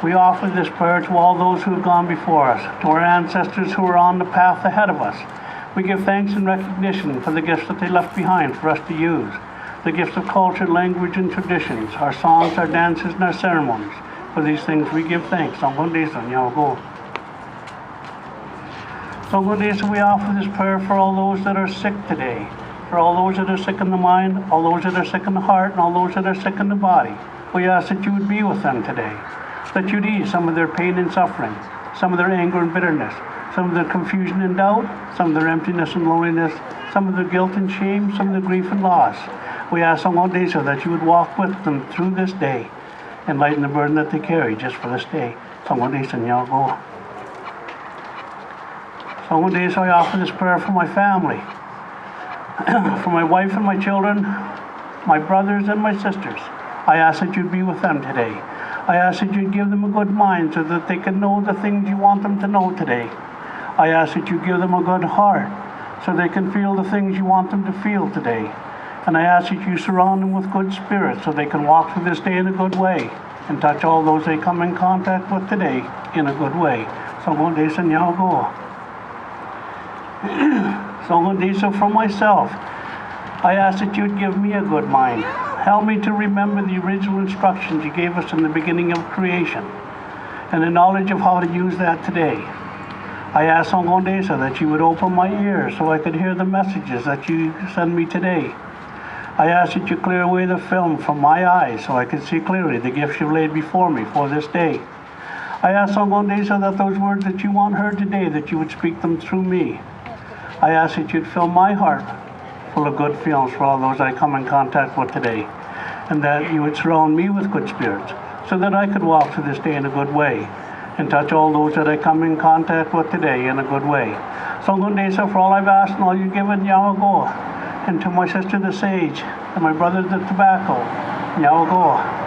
We offer this prayer to all those who have gone before us, to our ancestors who are on the path ahead of us. We give thanks and recognition for the gifts that they left behind for us to use, the gifts of culture, language, and traditions, our songs, our dances, and our ceremonies. For these things we give thanks. So we offer this prayer for all those that are sick today, for all those that are sick in the mind, all those that are sick in the heart, and all those that are sick in the body. We ask that you would be with them today, that you'd ease some of their pain and suffering, some of their anger and bitterness, some of their confusion and doubt, some of their emptiness and loneliness, some of their guilt and shame, some of their grief and loss. We ask on one day so that you would walk with them through this day and lighten the burden that they carry just for this day. So one day, so I offer this prayer for my family, for my wife and my children, my brothers and my sisters. I ask that you'd be with them today. I ask that you'd give them a good mind so that they can know the things you want them to know today. I ask that you give them a good heart so they can feel the things you want them to feel today. And I ask that you surround them with good spirits so they can walk through this day in a good way and touch all those they come in contact with today in a good way. So for myself, I ask that you'd give me a good mind. Help me to remember the original instructions you gave us in the beginning of creation and the knowledge of how to use that today. I ask on one day so that you would open my ears so I could hear the messages that you send me today. I ask that you clear away the film from my eyes so I can see clearly the gifts you've laid before me for this day. I ask on one day so that those words that you want heard today, that you would speak them through me. I ask that you'd fill my heart full of good feelings for all those I come in contact with today, and that you would surround me with good spirits so that I could walk through this day in a good way and touch all those that I come in contact with today in a good way. So for all I've asked and all you've given, Yawagoa, and to my sister the sage, and my brother the tobacco, Yawagoa.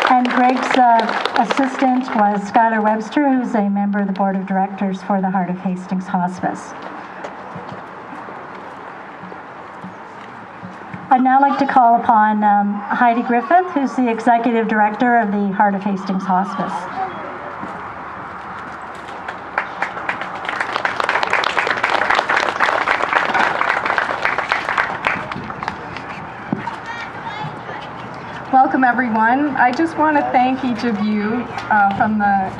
And Greg's assistant was Skylar Webster, who's a member of the board of directors for the Heart of Hastings Hospice. I'd now like to call upon Heidi Griffith, who's the executive director of the Heart of Hastings Hospice. Welcome, everyone. I just want to thank each of you from the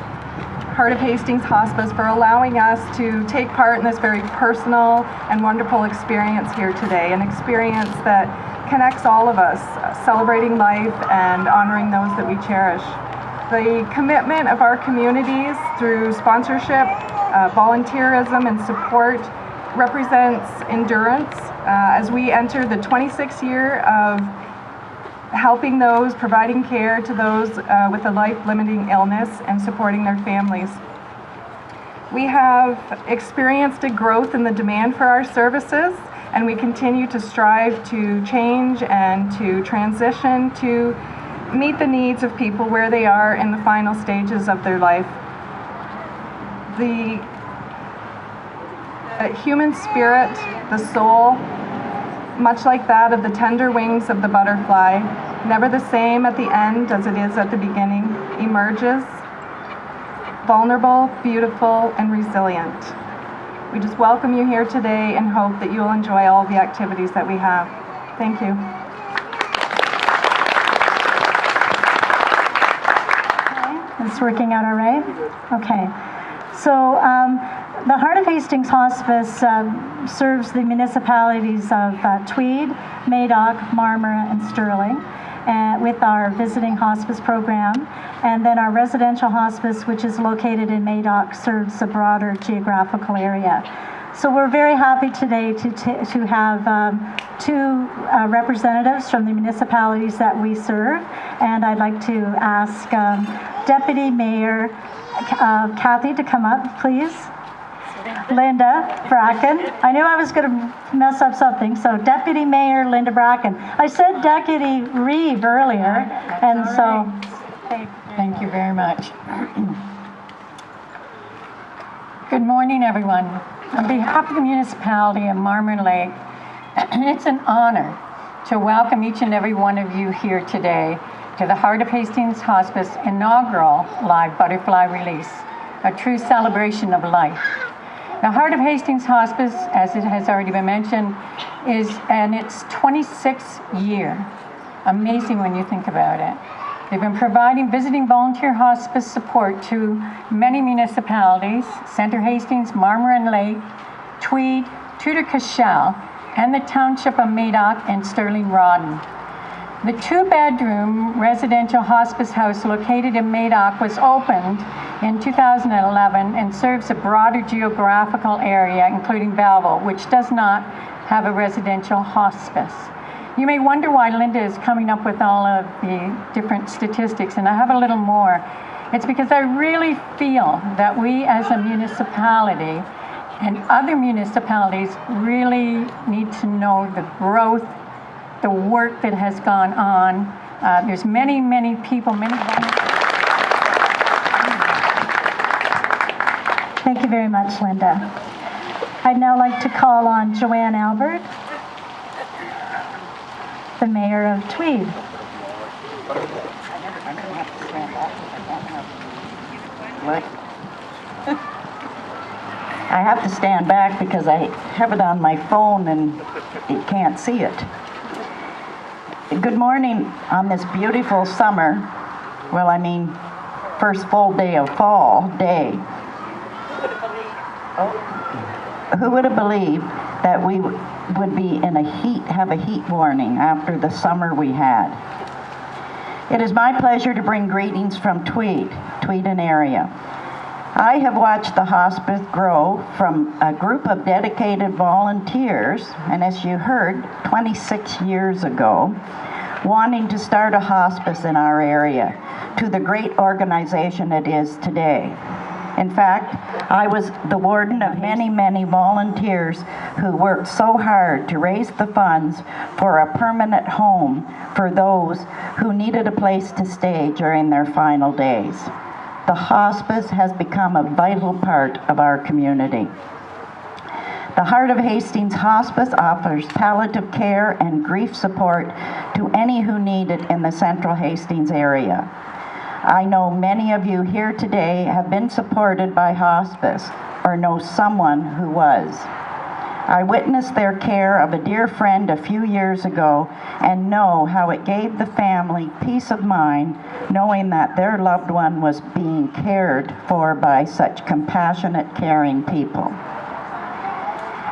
Heart of Hastings Hospice for allowing us to take part in this very personal and wonderful experience here today, an experience that connects all of us, celebrating life and honoring those that we cherish. The commitment of our communities through sponsorship, volunteerism, and support represents endurance as we enter the 26th year of helping those, providing care to those with a life-limiting illness and supporting their families. We have experienced a growth in the demand for our services, and we continue to strive to change and to transition to meet the needs of people where they are in the final stages of their life. The human spirit, the soul, much like that of the tender wings of the butterfly, never the same at the end as it is at the beginning, emerges vulnerable, beautiful, and resilient. We just welcome you here today and hope that you'll enjoy all the activities that we have. Thank you. Okay. It's working out all right? Okay. So the Heart of Hastings Hospice serves the municipalities of Tweed, Madoc, Marmora, and Stirling with our visiting hospice program. And then our residential hospice, which is located in Madoc, serves a broader geographical area. So we're very happy today to have two representatives from the municipalities that we serve. And I'd like to ask Deputy Mayor Kathy to come up, please. Linda Bracken. I knew I was going to mess up something. So Deputy Mayor Linda Bracken. I said Deputy Reeve earlier, and so thank you very much. Good morning, everyone. On behalf of the municipality of Marmor Lake, it's an honor to welcome each and every one of you here today to the Heart of Hastings Hospice inaugural live butterfly release, a true celebration of life. The Heart of Hastings Hospice, as it has already been mentioned, is in its 26th year. Amazing when you think about it. They've been providing visiting volunteer hospice support to many municipalities, Centre Hastings, Marmor and Lake, Tweed, Tudor-Cashel, and the township of Madoc and Stirling-Rawdon. The two-bedroom residential hospice house located in Madoc was opened in 2011 and serves a broader geographical area, including Belleville, which does not have a residential hospice. You may wonder why Linda is coming up with all of the different statistics, and I have a little more. It's because I really feel that we as a municipality and other municipalities really need to know the growth, the work that has gone on. There's many, many people, many volunteers. Thank you very much, Linda. I'd now like to call on Joanne Albert, the Mayor of Tweed. I have to stand back because I have it on my phone and it can't see it. Good morning on this beautiful summer, well, I mean, first full day of fall day. Who would have believed that we would be in have a heat warning after the summer we had? It is my pleasure to bring greetings from Tweed and area. I have watched the hospice grow from a group of dedicated volunteers, and as you heard, 26 years ago, wanting to start a hospice in our area, to the great organization it is today. In fact, I was the warden of many, many volunteers who worked so hard to raise the funds for a permanent home for those who needed a place to stay during their final days. The hospice has become a vital part of our community. The Heart of Hastings Hospice offers palliative care and grief support to any who need it in the Central Hastings area. I know many of you here today have been supported by hospice or know someone who was. I witnessed their care of a dear friend a few years ago and know how it gave the family peace of mind knowing that their loved one was being cared for by such compassionate, caring people.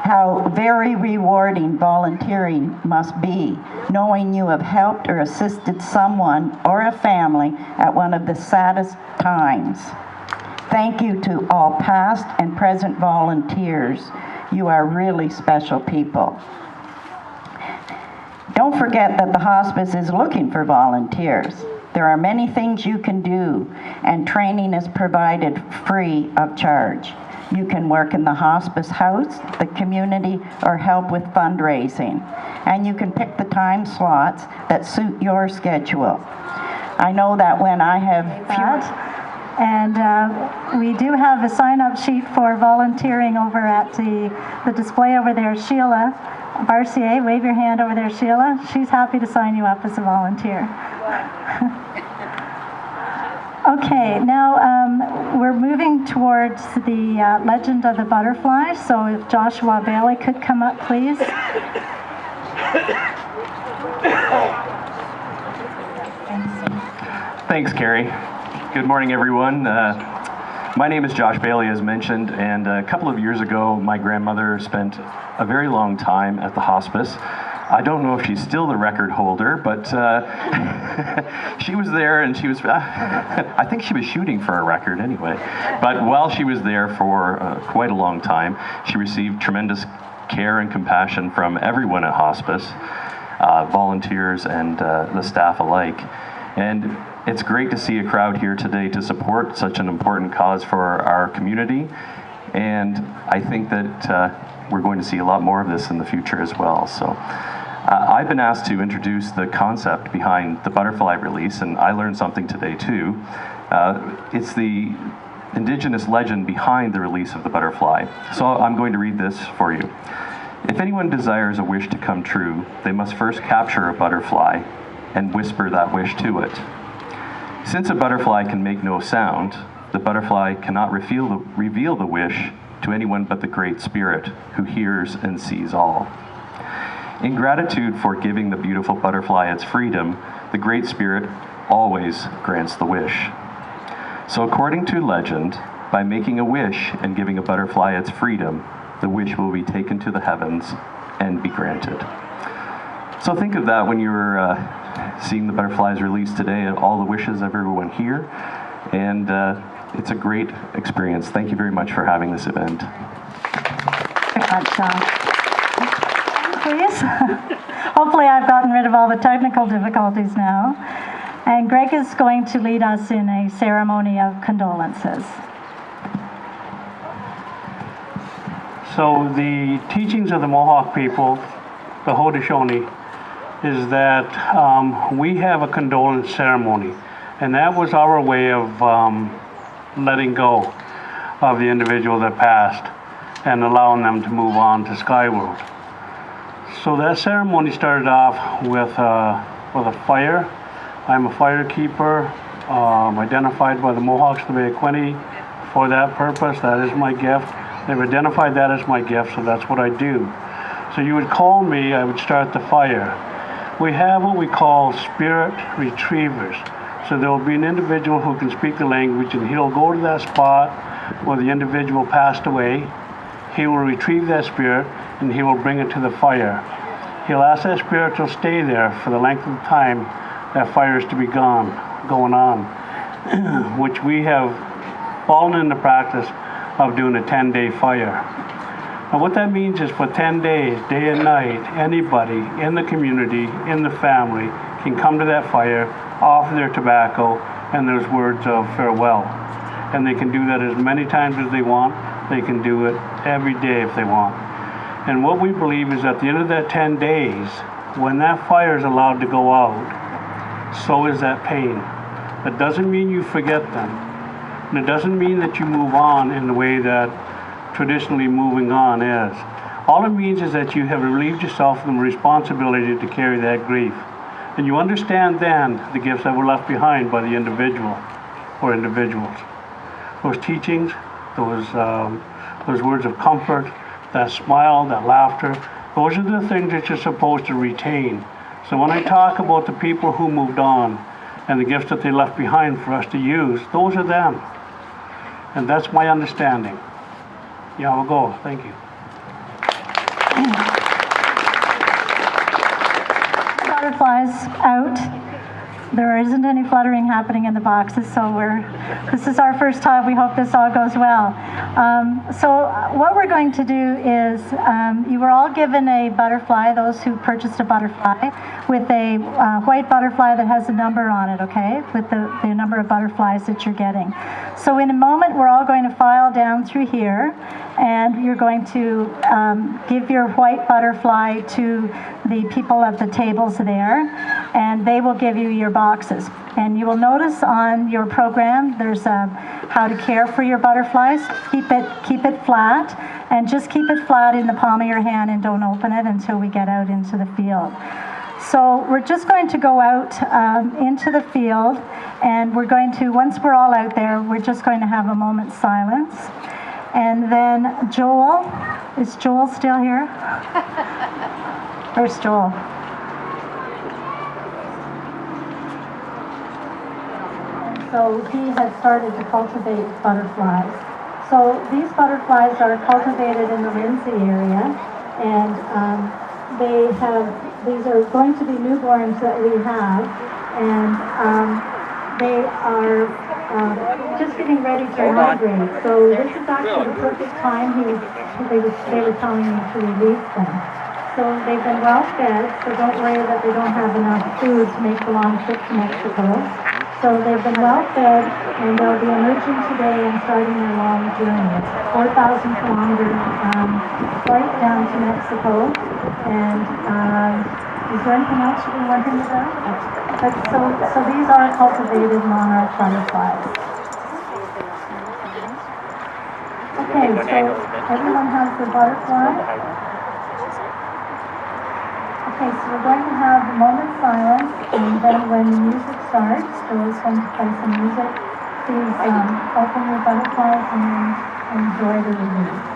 How very rewarding volunteering must be, knowing you have helped or assisted someone or a family at one of the saddest times. Thank you to all past and present volunteers. You are really special people. Don't forget that the hospice is looking for volunteers. There are many things you can do, and training is provided free of charge. You can work in the hospice house, the community, or help with fundraising. And you can pick the time slots that suit your schedule. I know that when I have And we do have a sign-up sheet for volunteering over at the display over there. Sheila Barcier, wave your hand over there, Sheila. She's happy to sign you up as a volunteer. Okay, now we're moving towards the legend of the butterfly. So if Joshua Bailey could come up, please. Thanks, Carrie. Good morning, everyone. My name is Josh Bailey, as mentioned, and a couple of years ago, my grandmother spent a very long time at the hospice. I don't know if she's still the record holder, but she was there and she was, I think she was shooting for a record anyway. But while she was there for quite a long time, she received tremendous care and compassion from everyone at hospice, volunteers and the staff alike. And it's great to see a crowd here today to support such an important cause for our community. And I think that we're going to see a lot more of this in the future as well. So I've been asked to introduce the concept behind the butterfly release, and I learned something today too. It's the Indigenous legend behind the release of the butterfly. So I'm going to read this for you. If anyone desires a wish to come true, they must first capture a butterfly and whisper that wish to it. Since a butterfly can make no sound, the butterfly cannot reveal the wish to anyone but the Great Spirit, who hears and sees all. In gratitude for giving the beautiful butterfly its freedom, the Great Spirit always grants the wish. So according to legend, by making a wish and giving a butterfly its freedom, the wish will be taken to the heavens and be granted. So think of that when you're seeing the butterflies released today, and all the wishes of everyone here. And it's a great experience. Thank you very much for having this event. Please. Hopefully I've gotten rid of all the technical difficulties now. And Greg is going to lead us in a ceremony of condolences. So the teachings of the Mohawk people, the Haudenosaunee, is that we have a condolence ceremony. And that was our way of letting go of the individual that passed and allowing them to move on to Skyworld. So that ceremony started off with a fire. I'm a firekeeper, identified by the Mohawks of the Bay of Quinte for that purpose. That is my gift. They've identified that as my gift, so that's what I do. So you would call me, I would start the fire. We have what we call spirit retrievers. So there will be an individual who can speak the language, and he'll go to that spot where the individual passed away. He will retrieve that spirit, and he will bring it to the fire. He'll ask that spirit to stay there for the length of time that fire is to be going on, which we have fallen into practice of doing a 10-day fire. Now what that means is for 10 days, day and night, anybody in the community, in the family, can come to that fire, offer their tobacco, and there's words of farewell. And they can do that as many times as they want. They can do it every day if they want. And what we believe is at the end of that 10 days, when that fire is allowed to go out, so is that pain. That doesn't mean you forget them. And it doesn't mean that you move on in the way that traditionally moving on is. All it means is that you have relieved yourself from the responsibility to carry that grief. And you understand then the gifts that were left behind by the individual or individuals. Those teachings, those words of comfort, that smile, that laughter, those are the things that you're supposed to retain. So when I talk about the people who moved on and the gifts that they left behind for us to use, those are them. And that's my understanding. Yeah, I'll go. Thank you. Butterflies out. There isn't any fluttering happening in the boxes, so this is our first time. We hope this all goes well. So what we're going to do is, you were all given a butterfly, those who purchased a butterfly, with a white butterfly that has a number on it, okay, with the number of butterflies that you're getting. So in a moment, we're all going to file down through here, and you're going to give your white butterfly to the people at the tables there, and they will give you your boxes. And you will notice on your program there's how to care for your butterflies. Keep it flat, and just keep it flat in the palm of your hand and don't open it until we get out into the field. So we're just going to go out into the field, and we're going to, once we're all out there, we're just going to have a moment's silence. And then Joel, is Joel still here? Where's Joel? So he had started to cultivate butterflies. So these butterflies are cultivated in the Lindsay area, and these are going to be newborns that we have, and they are just getting ready to migrate. So this is actually the perfect time they were telling me to release them. So they've been well fed, so don't worry that they don't have enough food to make the long trip to Mexico. So they've been well fed, and they'll be emerging today and starting their long journey. It's 4,000 kilometers right down to Mexico. And is there anything else you were wondering about? So these are cultivated monarch butterflies. Okay, so everyone has the butterfly. Okay, so we're going to have a moment's silence, and then when the music starts, Joel's going to play some music. Please open your butterflies and enjoy the release.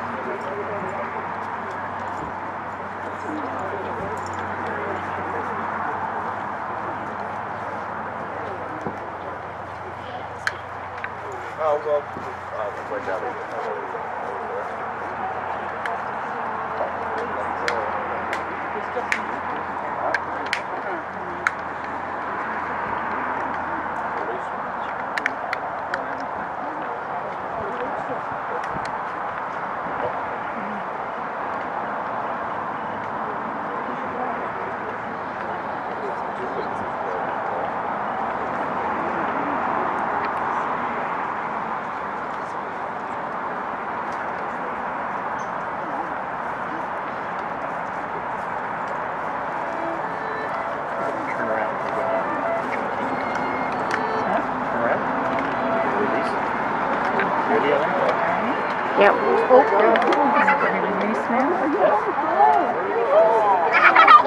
Yep.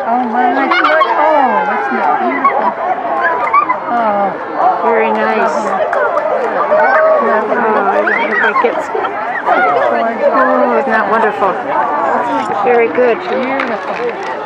Oh, my God. Oh, isn't that beautiful? Oh, Very nice. Oh, I don't know if I get... Oh, isn't that wonderful? Very good. beautiful.